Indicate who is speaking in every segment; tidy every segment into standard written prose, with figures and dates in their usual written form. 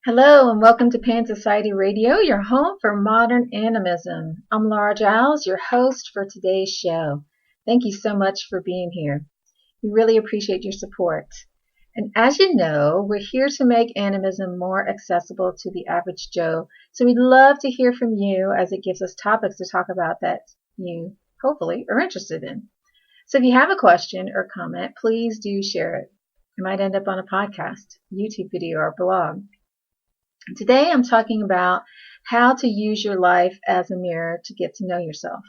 Speaker 1: Hello and welcome to Pan Society Radio, your home for modern animism. I'm Laura Giles, your host for today's show. Thank you so much for being here. We really appreciate your support. And as you know, we're here to make animism more accessible to the average Joe. So we'd love to hear from you as it gives us topics to talk about that you hopefully are interested in. So if you have a question or comment, please do share it. It might end up on a podcast, YouTube video, or blog. Today I'm talking about how to use your life as a mirror to get to know yourself.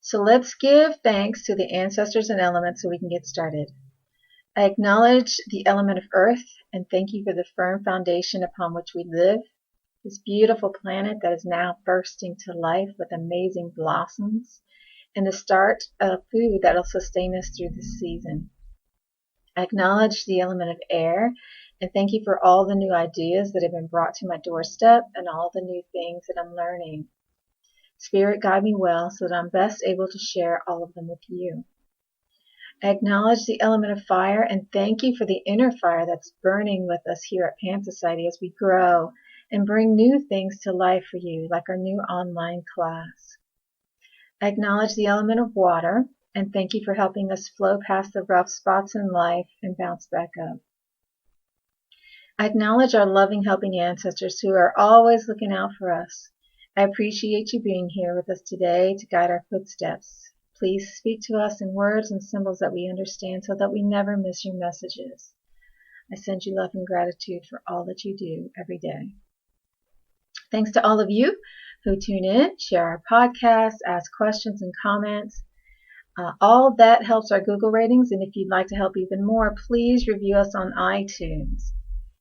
Speaker 1: So let's give thanks to the ancestors and elements so we can get started. I acknowledge the element of earth and thank you for the firm foundation upon which we live, this beautiful planet that is now bursting to life with amazing blossoms and the start of food that will sustain us through this season. I acknowledge the element of air and thank you for all the new ideas that have been brought to my doorstep and all the new things that I'm learning. Spirit, guide me well so that I'm best able to share all of them with you. I acknowledge the element of fire and thank you for the inner fire that's burning with us here at Pan Society as we grow and bring new things to life for you, like our new online class. I acknowledge the element of water and thank you for helping us flow past the rough spots in life and bounce back up. I acknowledge our loving, helping ancestors who are always looking out for us. I appreciate you being here with us today to guide our footsteps. Please speak to us in words and symbols that we understand so that we never miss your messages. I send you love and gratitude for all that you do every day. Thanks to all of you who tune in, share our podcast, ask questions and comments. All that helps our Google ratings, and if you'd like to help even more, please review us on iTunes.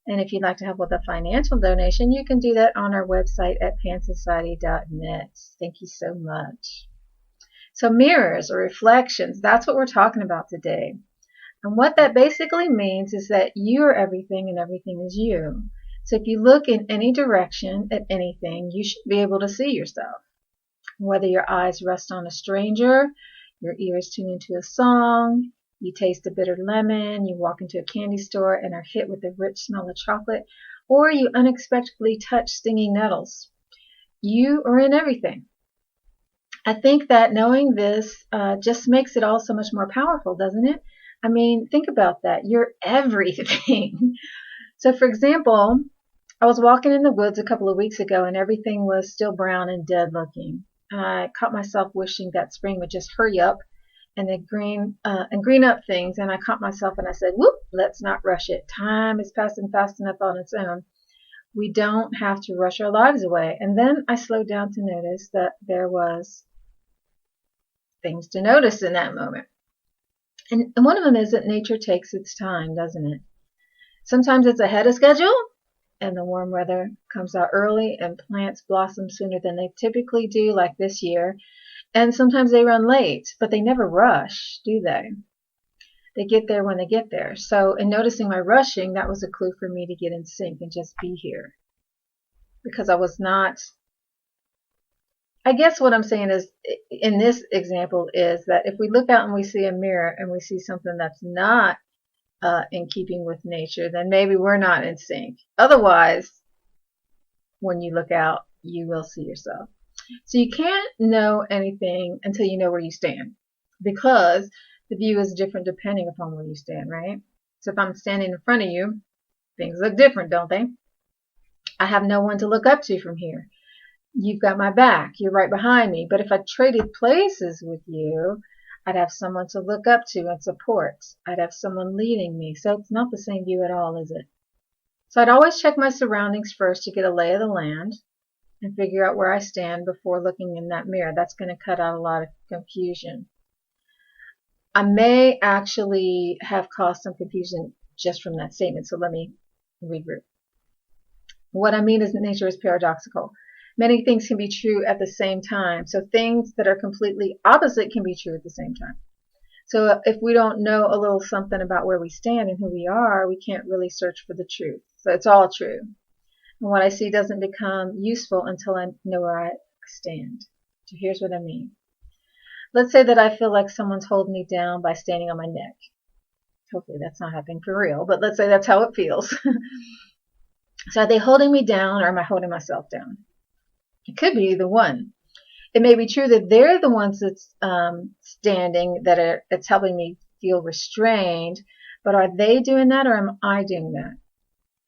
Speaker 1: And if you'd like to help with a financial donation, you can do that on our website at pansociety.net. Thank you so much. So mirrors or reflections, that's what we're talking about today. And what that basically means is that you are everything and everything is you. So if you look in any direction at anything, you should be able to see yourself. Whether your eyes rest on a stranger, your ears tune into a song, you taste a bitter lemon, you walk into a candy store and are hit with the rich smell of chocolate, or you unexpectedly touch stinging nettles. You are in everything. I think that knowing this just makes it all so much more powerful, doesn't it? I mean, think about that. You're everything. So, for example, I was walking in the woods a couple of weeks ago and everything was still brown and dead looking. I caught myself wishing that spring would just hurry up and green up things, and I caught myself and I said, whoop, let's not rush it. Time is passing fast enough on its own. We don't have to rush our lives away. And then I slowed down to notice that there was things to notice in that moment. And one of them is that nature takes its time, doesn't it? Sometimes it's ahead of schedule, and the warm weather comes out early and plants blossom sooner than they typically do, like this year. And sometimes they run late, but they never rush, do they? They get there when they get there. So in noticing my rushing, that was a clue for me to get in sync and just be here. Because I was not, I guess what I'm saying is, in this example, is that if we look out and we see a mirror and we see something that's not in keeping with nature, then maybe we're not in sync. Otherwise, when you look out, you will see yourself. So you can't know anything until you know where you stand, because the view is different depending upon where you stand, right? So if I'm standing in front of you, things look different, don't they? I have no one to look up to from here. You've got my back. You're right behind me. But if I traded places with you, I'd have someone to look up to and support. I'd have someone leading me. So it's not the same view at all, is it? So I'd always check my surroundings first to get a lay of the land and figure out where I stand before looking in that mirror. That's going to cut out a lot of confusion. I may actually have caused some confusion just from that statement, so let me regroup. What I mean is that nature is paradoxical. Many things can be true at the same time. So things that are completely opposite can be true at the same time. So if we don't know a little something about where we stand and who we are, we can't really search for the truth. So it's all true. And what I see doesn't become useful until I know where I stand. So here's what I mean. Let's say that I feel like someone's holding me down by standing on my neck. Hopefully that's not happening for real, but let's say that's how it feels. So are they holding me down, or am I holding myself down? It could be either one. It may be true that they're the ones that's standing, that's helping me feel restrained, but are they doing that, or am I doing that?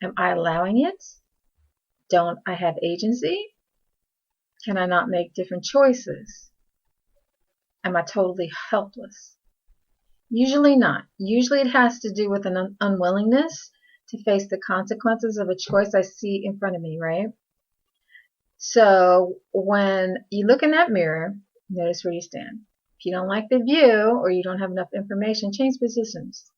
Speaker 1: Am I allowing it? Don't I have agency? Can I not make different choices? Am I totally helpless? Usually not. Usually it has to do with an unwillingness to face the consequences of a choice I see in front of me, right? So when you look in that mirror, notice where you stand. If you don't like the view, or you don't have enough information, change positions.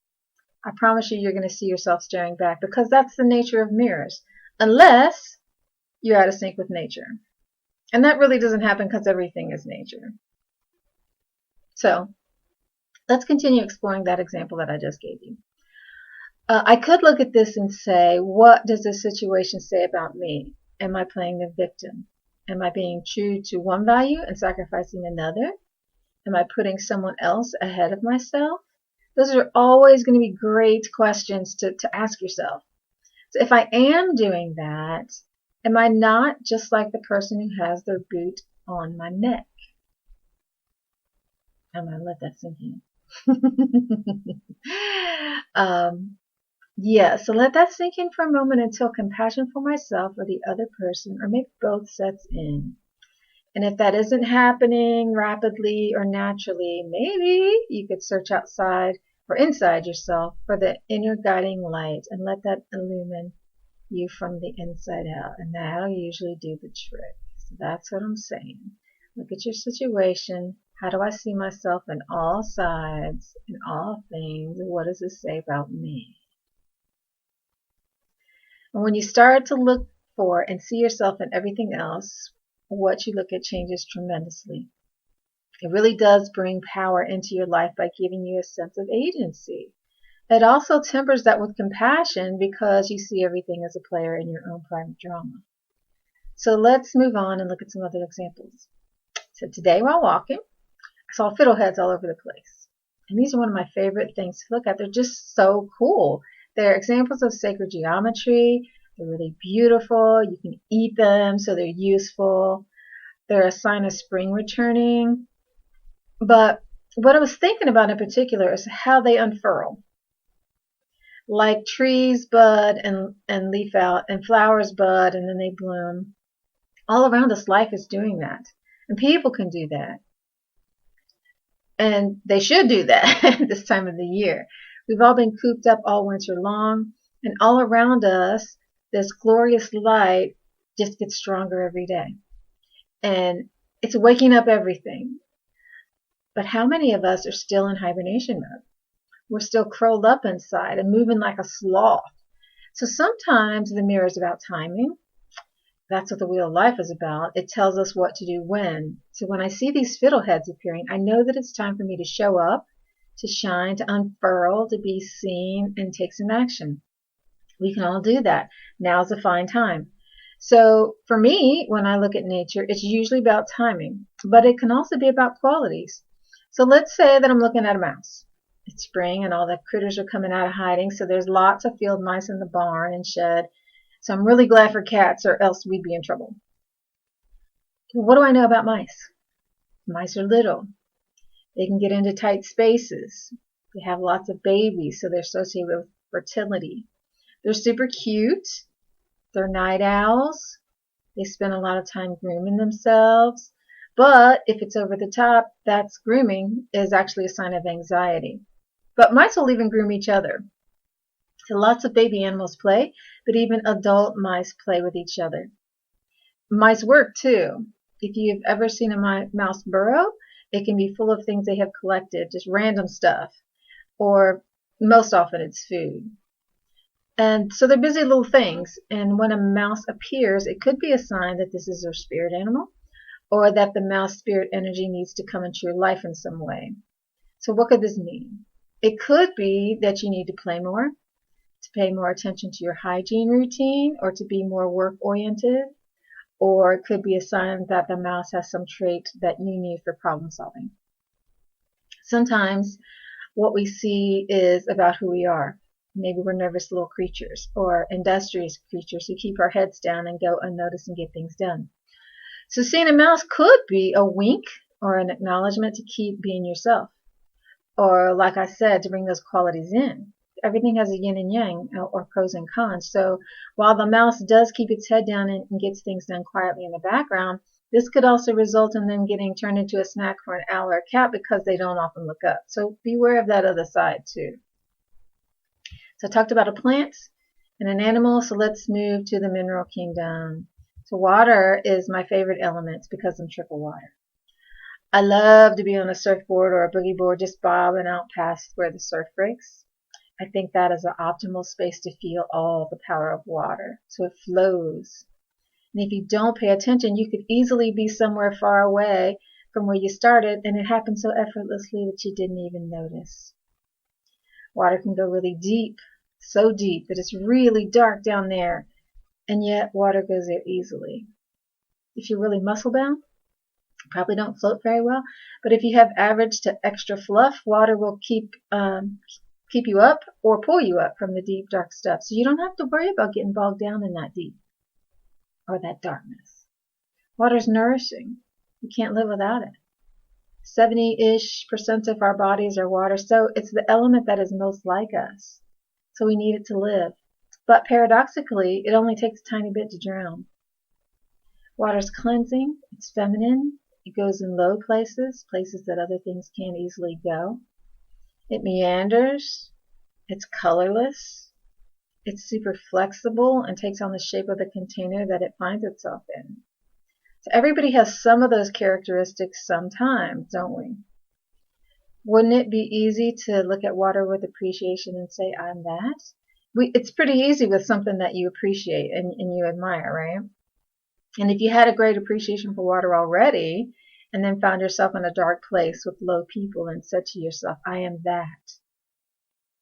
Speaker 1: I promise you're going to see yourself staring back, because that's the nature of mirrors, unless you're out of sync with nature. And that really doesn't happen, because everything is nature. So let's continue exploring that example that I just gave you. I could look at this and say, what does this situation say about me? Am I playing the victim? Am I being true to one value and sacrificing another? Am I putting someone else ahead of myself? Those are always going to be great questions to ask yourself. So if I am doing that, am I not just like the person who has their boot on my neck? I'm going to let that sink in. Yeah, so let that sink in for a moment until compassion for myself or the other person, or maybe both, sets in. And if that isn't happening rapidly or naturally, maybe you could search outside or inside yourself for the inner guiding light and let that illumine you from the inside out. And that'll usually do the trick. So that's what I'm saying. Look at your situation. How do I see myself in all sides, in all things? What does this say about me? And when you start to look for and see yourself in everything else, what you look at changes tremendously. It really does bring power into your life by giving you a sense of agency. It also tempers that with compassion, because you see everything as a player in your own private drama. So let's move on and look at some other examples. So today while walking, I saw fiddleheads all over the place. And these are one of my favorite things to look at. They're just so cool. They're examples of sacred geometry. They're really beautiful. You can eat them, so they're useful. They're a sign of spring returning. But what I was thinking about in particular is how they unfurl. Like trees bud and leaf out, and flowers bud and then they bloom. All around us, life is doing that. And people can do that. And they should do that this time of the year. We've all been cooped up all winter long, and all around us, this glorious light just gets stronger every day. And it's waking up everything. But how many of us are still in hibernation mode? We're still curled up inside and moving like a sloth. So sometimes the mirror is about timing. That's what the wheel of life is about. It tells us what to do when. So when I see these fiddleheads appearing, I know that it's time for me to show up, to shine, to unfurl, to be seen, and take some action. We can all do that. Now's a fine time. So for me, when I look at nature, it's usually about timing, but it can also be about qualities. So let's say that I'm looking at a mouse. It's spring and all the critters are coming out of hiding, so there's lots of field mice in the barn and shed. So I'm really glad for cats, or else we'd be in trouble. What do I know about mice? Mice are little. They can get into tight spaces. They have lots of babies, so they're associated with fertility. They're super cute. They're night owls. They spend a lot of time grooming themselves. But if it's over the top, that's grooming is actually a sign of anxiety. But mice will even groom each other. So lots of baby animals play, but even adult mice play with each other. Mice work too. If you've ever seen a mouse burrow, it can be full of things they have collected, just random stuff, or most often it's food. And so they're busy little things, and when a mouse appears, it could be a sign that this is their spirit animal, or that the mouse spirit energy needs to come into your life in some way. So what could this mean? It could be that you need to play more, to pay more attention to your hygiene routine, or to be more work-oriented, or it could be a sign that the mouse has some trait that you need for problem solving. Sometimes what we see is about who we are. Maybe we're nervous little creatures or industrious creatures who keep our heads down and go unnoticed and get things done. So seeing a mouse could be a wink or an acknowledgement to keep being yourself. Or, like I said, to bring those qualities in. Everything has a yin and yang, or pros and cons. So while the mouse does keep its head down and gets things done quietly in the background, this could also result in them getting turned into a snack for an owl or a cat because they don't often look up. So beware of that other side too. So I talked about a plant and an animal, so let's move to the mineral kingdom. So water is my favorite element because I'm triple water. I love to be on a surfboard or a boogie board just bobbing out past where the surf breaks. I think that is an optimal space to feel all the power of water. So it flows. And if you don't pay attention, you could easily be somewhere far away from where you started, and it happened so effortlessly that you didn't even notice. Water can go really deep, so deep that it's really dark down there, and yet water goes there easily. If you're really muscle bound, probably don't float very well, but if you have average to extra fluff, water will keep you up or pull you up from the deep, dark stuff. So you don't have to worry about getting bogged down in that deep or that darkness. Water's nourishing. You can't live without it. 70-ish% of our bodies are water, so it's the element that is most like us. So we need it to live. But paradoxically, it only takes a tiny bit to drown. Water's cleansing. It's feminine. It goes in low places, places that other things can't easily go. It meanders. It's colorless. It's super flexible and takes on the shape of the container that it finds itself in. So everybody has some of those characteristics sometimes, don't we? Wouldn't it be easy to look at water with appreciation and say, I'm that? It's pretty easy with something that you appreciate and you admire, right? And if you had a great appreciation for water already, and then found yourself in a dark place with low people and said to yourself, I am that,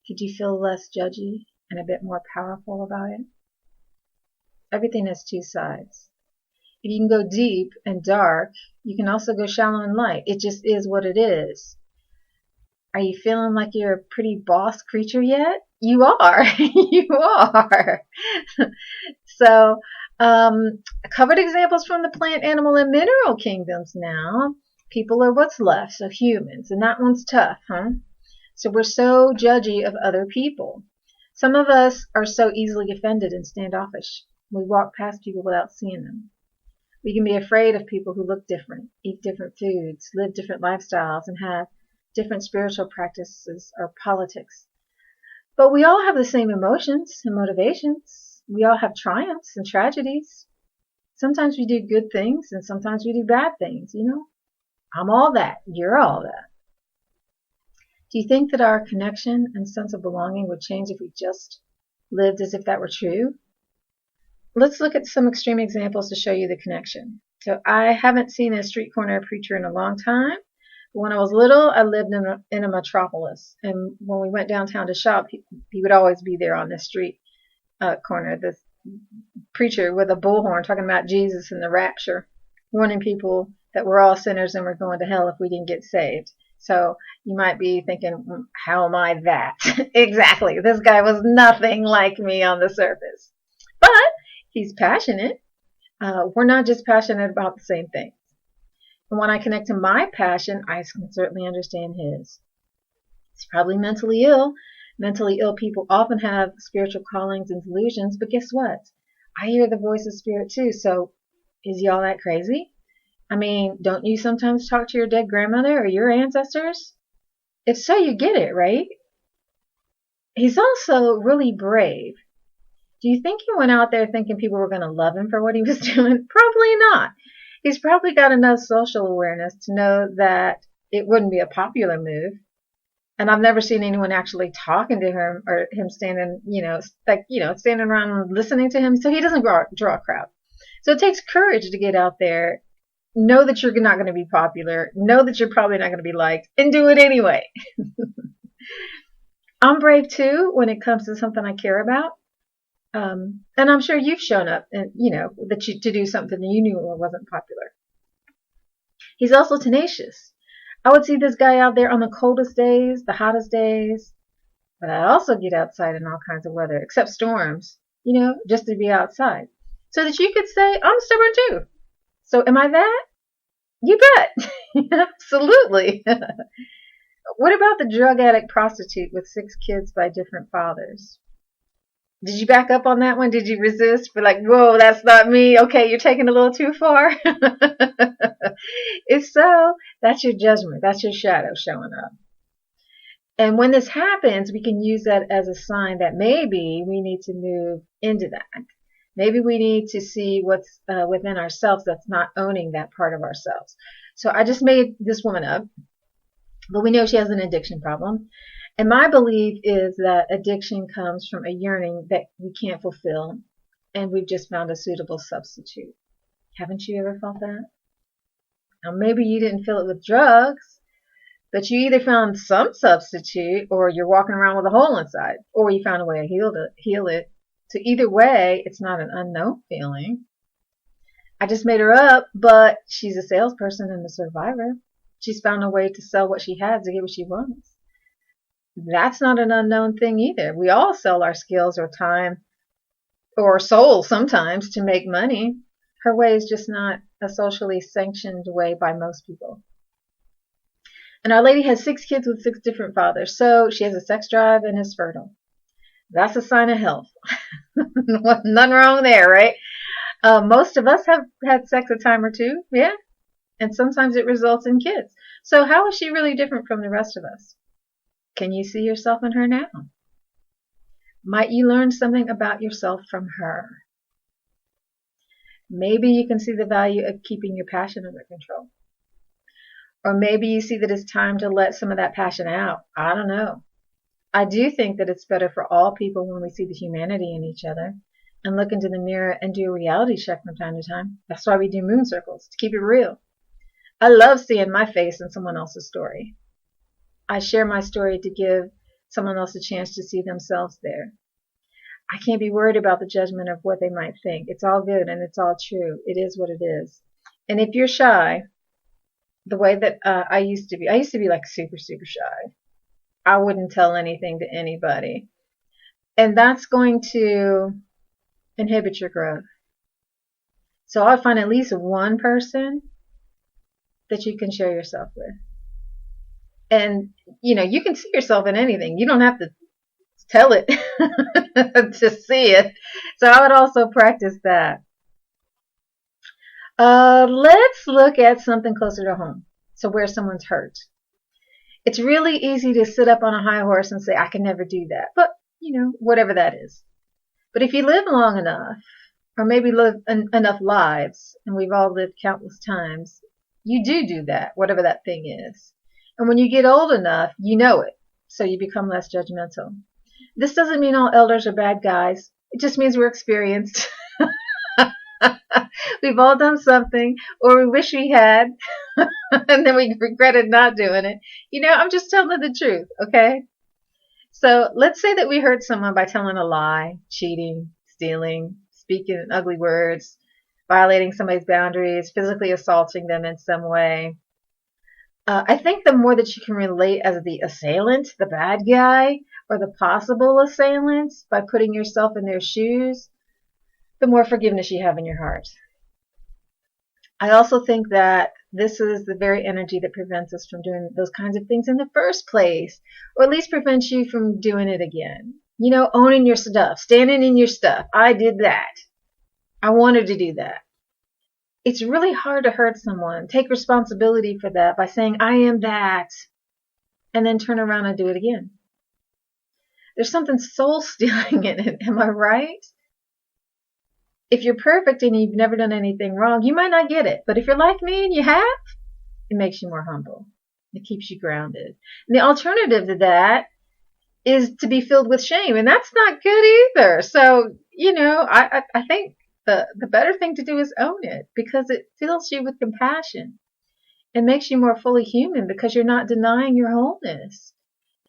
Speaker 1: could you feel less judgy and a bit more powerful about it? Everything has two sides. If you can go deep and dark, you can also go shallow and light. It just is what it is. Are you feeling like you're a pretty boss creature yet? You are. You are. So, covered examples from the plant, animal, and mineral kingdoms now. People are what's left, so humans. And that one's tough, huh? So we're so judgy of other people. Some of us are so easily offended and standoffish. We walk past people without seeing them. We can be afraid of people who look different, eat different foods, live different lifestyles, and have different spiritual practices or politics. But we all have the same emotions and motivations. We all have triumphs and tragedies. Sometimes we do good things and sometimes we do bad things, you know. I'm all that. You're all that. Do you think that our connection and sense of belonging would change if we just lived as if that were true? Let's look at some extreme examples to show you the connection. So I haven't seen a street corner preacher in a long time. When I was little, I lived in a metropolis. And when we went downtown to shop, he would always be there on the street corner, this preacher with a bullhorn talking about Jesus and the rapture, warning people that we're all sinners and we're going to hell if we didn't get saved. So you might be thinking, how am I that? Exactly. This guy was nothing like me on the surface. But he's passionate. We're not just passionate about the same thing. And when I connect to my passion, I can certainly understand his. He's probably mentally ill. Mentally ill people often have spiritual callings and delusions, but guess what? I hear the voice of spirit too, so is he all that crazy? I mean, don't you sometimes talk to your dead grandmother or your ancestors? If so, you get it, right? He's also really brave. Do you think he went out there thinking people were going to love him for what he was doing? Probably not. He's probably got enough social awareness to know that it wouldn't be a popular move. And I've never seen anyone actually talking to him or him standing, standing around listening to him. So he doesn't draw a crowd. So it takes courage to get out there, know that you're not going to be popular, know that you're probably not going to be liked, and do it anyway. I'm brave too when it comes to something I care about. And I'm sure you've shown up and, to do something that you knew wasn't popular. He's also tenacious. I would see this guy out there on the coldest days, the hottest days, but I also get outside in all kinds of weather, except storms, just to be outside. So that you could say, I'm stubborn too. So am I that? You bet. Absolutely. What about the drug addict prostitute with 6 kids by different fathers? Did you back up on that one? Did you resist? Be like, whoa, that's not me. Okay, you're taking it a little too far. If so, that's your judgment. That's your shadow showing up. And when this happens, we can use that as a sign that maybe we need to move into that. Maybe we need to see what's within ourselves that's not owning that part of ourselves. So I just made this woman up, but we know she has an addiction problem. And my belief is that addiction comes from a yearning that we can't fulfill, and we've just found a suitable substitute. Haven't you ever felt that? Now, maybe you didn't feel it with drugs, but you either found some substitute, or you're walking around with a hole inside, or you found a way to heal it. So either way, it's not an unknown feeling. I just made her up, but she's a salesperson and a survivor. She's found a way to sell what she has to get what she wants. That's not an unknown thing either. We all sell our skills or time or soul sometimes to make money. Her way is just not a socially sanctioned way by most people. And our lady has 6 kids with 6 different fathers, so she has a sex drive and is fertile. That's a sign of health. Nothing wrong there, right? Most of us have had sex a time or two, yeah? And sometimes it results in kids. So how is she really different from the rest of us? Can you see yourself in her now? Might you learn something about yourself from her? Maybe you can see the value of keeping your passion under control. Or maybe you see that it's time to let some of that passion out. I don't know. I do think that it's better for all people when we see the humanity in each other and look into the mirror and do a reality check from time to time. That's why we do moon circles, to keep it real. I love seeing my face in someone else's story. I share my story to give someone else a chance to see themselves there. I can't be worried about the judgment of what they might think. It's all good and it's all true. It is what it is. And if you're shy, the way that I used to be like super, super shy. I wouldn't tell anything to anybody. And that's going to inhibit your growth. So I'll find at least one person that you can share yourself with. And, you can see yourself in anything. You don't have to tell it to see it. So I would also practice that. Let's look at something closer to home. So where someone's hurt. It's really easy to sit up on a high horse and say, I can never do that. But, whatever that is. But if you live long enough, or maybe live enough lives, and we've all lived countless times, you do that, whatever that thing is. And when you get old enough, you know it. So you become less judgmental. This doesn't mean all elders are bad guys. It just means we're experienced. We've all done something, or we wish we had, and then we regretted not doing it. I'm just telling the truth, okay? So let's say that we hurt someone by telling a lie, cheating, stealing, speaking ugly words, violating somebody's boundaries, physically assaulting them in some way. I think the more that you can relate as the assailant, the bad guy, or the possible assailant by putting yourself in their shoes, the more forgiveness you have in your heart. I also think that this is the very energy that prevents us from doing those kinds of things in the first place, or at least prevents you from doing it again. Owning your stuff, standing in your stuff. I did that. I wanted to do that. It's really hard to hurt someone, take responsibility for that by saying, I am that, and then turn around and do it again. There's something soul stealing in it, am I right? If you're perfect and you've never done anything wrong, you might not get it. But if you're like me and you have, it makes you more humble. It keeps you grounded. And the alternative to that is to be filled with shame, and that's not good either. So, I think the better thing to do is own it, because it fills you with compassion. It makes you more fully human because you're not denying your wholeness.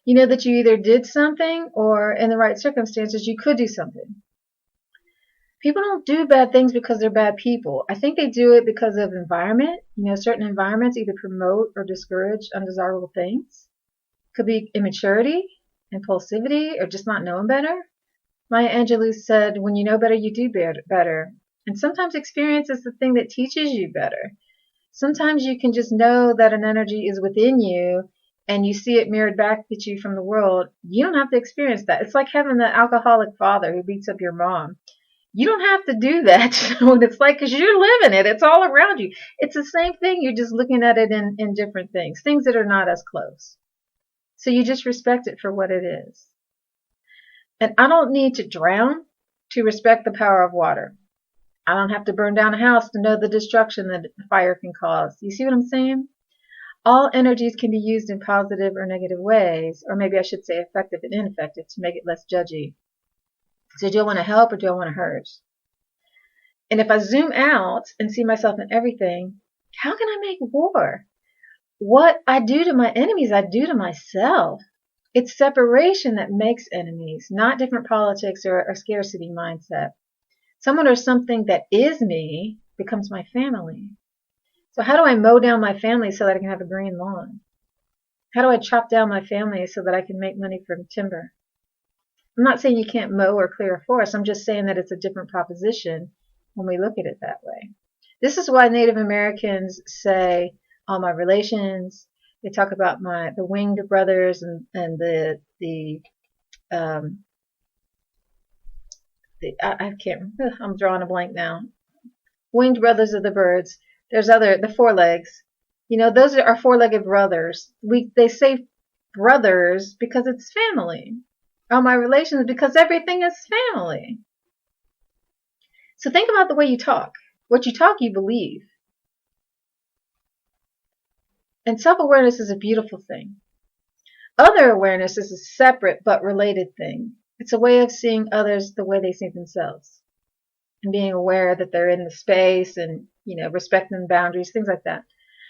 Speaker 1: You know that you either did something, or in the right circumstances, you could do something. People don't do bad things because they're bad people. I think they do it because of environment. Certain environments either promote or discourage undesirable things. Could be immaturity, impulsivity, or just not knowing better. Maya Angelou said, when you know better, you do better. And sometimes experience is the thing that teaches you better. Sometimes you can just know that an energy is within you and you see it mirrored back at you from the world. You don't have to experience that. It's like having the alcoholic father who beats up your mom. You don't have to do that when it's like, because you're living it. It's all around you. It's the same thing. You're just looking at it in different things that are not as close. So you just respect it for what it is. And I don't need to drown to respect the power of water. I don't have to burn down a house to know the destruction that fire can cause. You see what I'm saying? All energies can be used in positive or negative ways, or maybe I should say effective and ineffective to make it less judgy. So do I want to help or do I want to hurt? And if I zoom out and see myself in everything, how can I make war? What I do to my enemies, I do to myself. It's separation that makes enemies, not different politics or a scarcity mindset. Someone or something that is me becomes my family. So how do I mow down my family so that I can have a green lawn? How do I chop down my family so that I can make money from timber? I'm not saying you can't mow or clear a forest. I'm just saying that it's a different proposition when we look at it that way. This is why Native Americans say all my relations. They talk about the winged brothers and I can't. I'm drawing a blank now. Winged brothers of the birds. There's the four legs. Those are our four-legged brothers. They say brothers because it's family. All my relations because everything is family. So think about the way you talk. What you talk, you believe. And self-awareness is a beautiful thing. Other awareness is a separate but related thing. It's a way of seeing others the way they see themselves. And being aware that they're in the space and, respecting boundaries, things like that.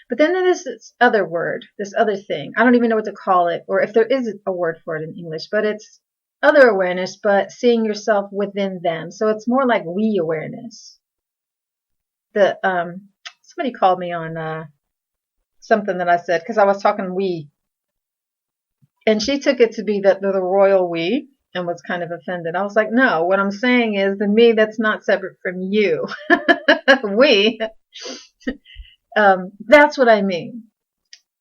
Speaker 1: But then there's this other word, this other thing. I don't even know what to call it, or if there is a word for it in English, but it's other awareness, but seeing yourself within them. So it's more like we awareness. Somebody called me on something that I said, because I was talking we. And she took it to be the royal we and was kind of offended. I was like, no, what I'm saying is the me that's not separate from you. We. That's what I mean.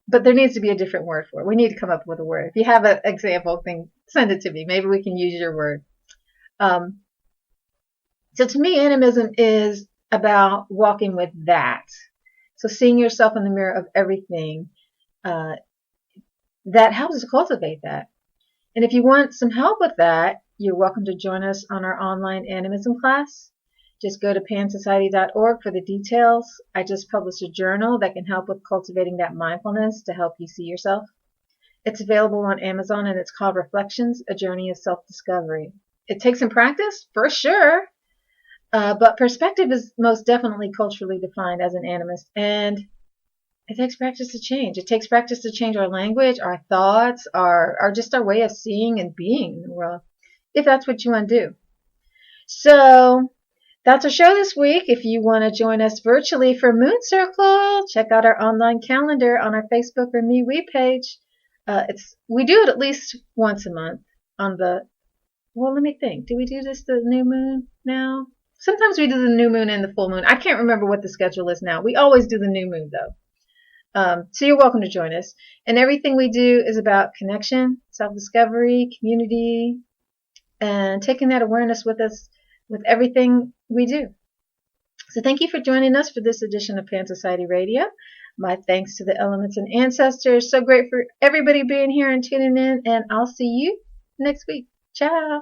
Speaker 1: But there needs to be a different word for it. We need to come up with a word. If you have an example thing, send it to me. Maybe we can use your word. So to me, animism is about walking with that. So seeing yourself in the mirror of everything, that helps to cultivate that. And if you want some help with that, you're welcome to join us on our online animism class. Just go to pansociety.org for the details. I just published a journal that can help with cultivating that mindfulness to help you see yourself. It's available on Amazon and it's called Reflections, A Journey of Self-Discovery. It takes some practice, for sure, but perspective is most definitely culturally defined as an animist, and it takes practice to change. It takes practice to change our language, our thoughts, our just our way of seeing and being in the world, if that's what you want to do. So that's our show this week. If you want to join us virtually for Moon Circle, check out our online calendar on our Facebook or MeWe page. We do it at least once a month on let me think. Do we do this the new moon now? Sometimes we do the new moon and the full moon. I can't remember what the schedule is now. We always do the new moon though. So you're welcome to join us. And everything we do is about connection, self-discovery, community, and taking that awareness with us with everything we do. So thank you for joining us for this edition of Pan Society Radio. My thanks to the elements and ancestors. So great for everybody being here and tuning in. And I'll see you next week. Ciao.